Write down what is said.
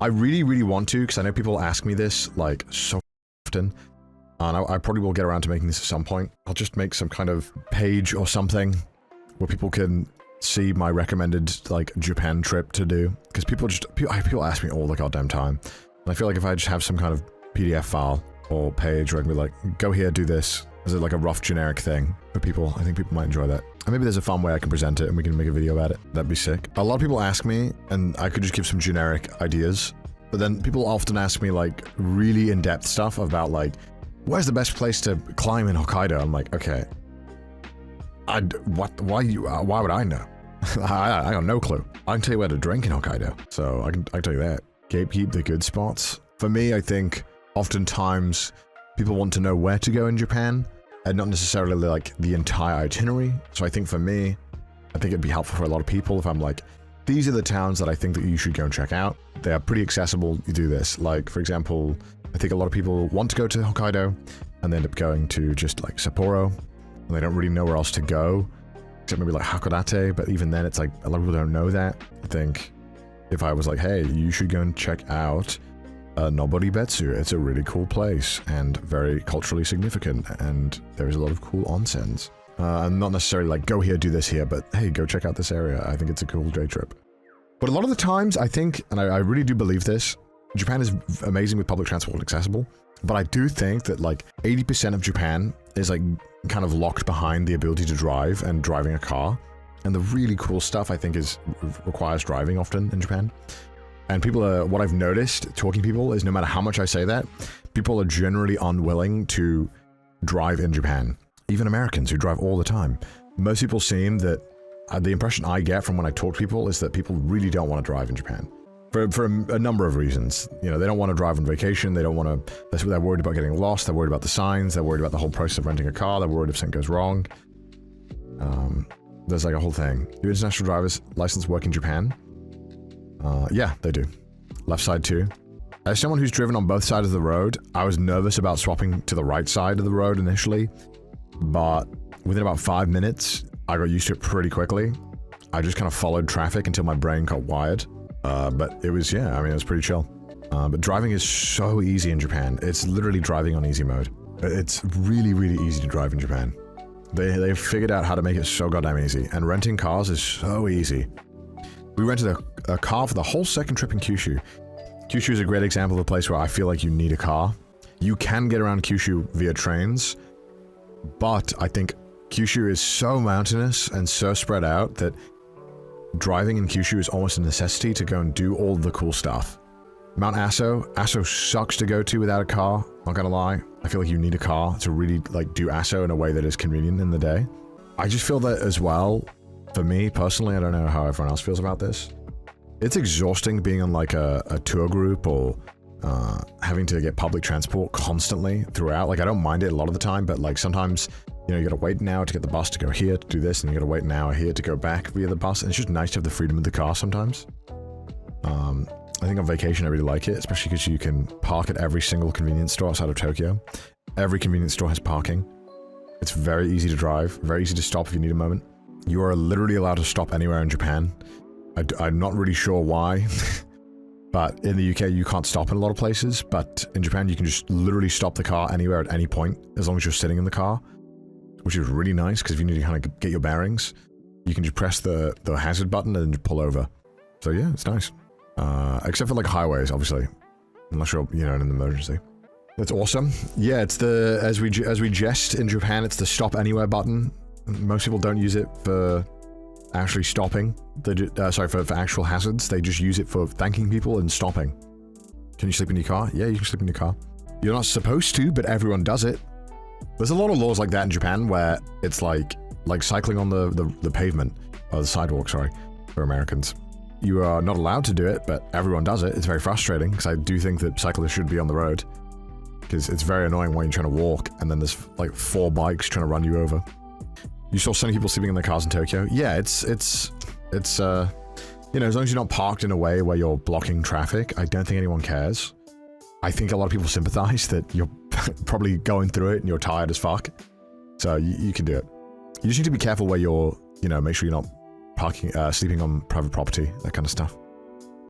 I really, really want to, because I know people ask me this, like, so often. And I probably will get around to making this at some point. I'll just make some kind of page or something where people can see my recommended, like, Japan trip to do. Because people ask me all the goddamn time. And I feel like if I just have some kind of PDF file or page where I can be like, go here, do this, as like a rough generic thing for people, I think people might enjoy that. And maybe there's a fun way I can present it and we can make a video about it. That'd be sick. A lot of people ask me, and I could just give some generic ideas, but then people often ask me like really in-depth stuff about like, where's the best place to climb in Hokkaido? I'm like, okay, why would I know? I got no clue. I can tell you where to drink in Hokkaido, so I can tell you that. Gatekeep the good spots. For me, I think oftentimes people want to know where to go in Japan, and not necessarily like the entire itinerary. So I think for me, I think it'd be helpful for a lot of people if I'm like, these are the towns that I think that you should go and check out. They are pretty accessible. You do this. Like, for example, I think a lot of people want to go to Hokkaido and they end up going to just like Sapporo, and they don't really know where else to go, except maybe like Hakodate, but even then it's like a lot of people don't know that. I think if I was like, hey, you should go and check out Noboribetsu, it's a really cool place and very culturally significant, and there's a lot of cool onsens. And not necessarily like, go here, do this here, but hey, go check out this area. I think it's a cool day trip. But a lot of the times, I think, and I really do believe this, Japan is amazing with public transport and accessible, but I do think that like 80% of Japan is like kind of locked behind the ability to drive and driving a car. And the really cool stuff, I think, requires driving often in Japan. And people are, what I've noticed talking to people is no matter how much I say that, people are generally unwilling to drive in Japan. Even Americans who drive all the time. Most people seem that, the impression I get from when I talk to people is that people really don't want to drive in Japan. For a number of reasons. You know, they don't want to drive on vacation, they don't want to, they're worried about getting lost, they're worried about the signs, they're worried about the whole process of renting a car, they're worried if something goes wrong. There's like a whole thing. Do international driver's license work in Japan? Yeah, they do. Left side too. As someone who's driven on both sides of the road, I was nervous about swapping to the right side of the road initially, but within about 5 minutes, I got used to it pretty quickly. I just kind of followed traffic until my brain got wired. But it was, yeah, I mean, it was pretty chill. But driving is so easy in Japan. It's literally driving on easy mode. It's really, really easy to drive in Japan. They've figured out how to make it so goddamn easy. And renting cars is so easy. We rented a car for the whole second trip in Kyushu. Kyushu is a great example of a place where I feel like you need a car. You can get around Kyushu via trains, but I think Kyushu is so mountainous and so spread out that driving in Kyushu is almost a necessity to go and do all the cool stuff. Mount Aso sucks to go to without a car, not gonna lie. I feel like you need a car to really like do Aso in a way that is convenient in the day. I just feel that as well, for me personally, I don't know how everyone else feels about this. It's exhausting being on like a tour group or having to get public transport constantly throughout. Like I don't mind it a lot of the time, but like sometimes, you know, you gotta wait an hour to get the bus to go here to do this, and you gotta wait an hour here to go back via the bus, and it's just nice to have the freedom of the car sometimes. I think on vacation I really like it, especially because you can park at every single convenience store outside of Tokyo. Every convenience store has parking. It's very easy to drive, very easy to stop if you need a moment. You are literally allowed to stop anywhere in Japan. I'm not really sure why, but in the UK you can't stop in a lot of places, but in Japan you can just literally stop the car anywhere at any point, as long as you're sitting in the car, which is really nice, because if you need to kind of get your bearings, you can just press the hazard button and pull over. So yeah, it's nice. Except for like highways, obviously. Unless you're, you know, in an emergency. That's awesome. Yeah, it's the, as we jest in Japan, it's the stop anywhere button. Most people don't use it for actually stopping. Sorry, for actual hazards. They just use it for thanking people and stopping. Can you sleep in your car? Yeah, you can sleep in your car. You're not supposed to, but everyone does it. There's a lot of laws like that in Japan where it's like cycling on the pavement, or the sidewalk, sorry, for Americans. You are not allowed to do it, but everyone does it. It's very frustrating, because I do think that cyclists should be on the road. Because it's very annoying when you're trying to walk, and then there's like 4 bikes trying to run you over. You saw so many people sleeping in their cars in Tokyo. Yeah, it's you know, as long as you're not parked in a way where you're blocking traffic, I don't think anyone cares. I think a lot of people sympathize that you're probably going through it and you're tired as fuck. So you can do it. You just need to be careful where you're, you know, make sure you're not parking, sleeping on private property, that kind of stuff.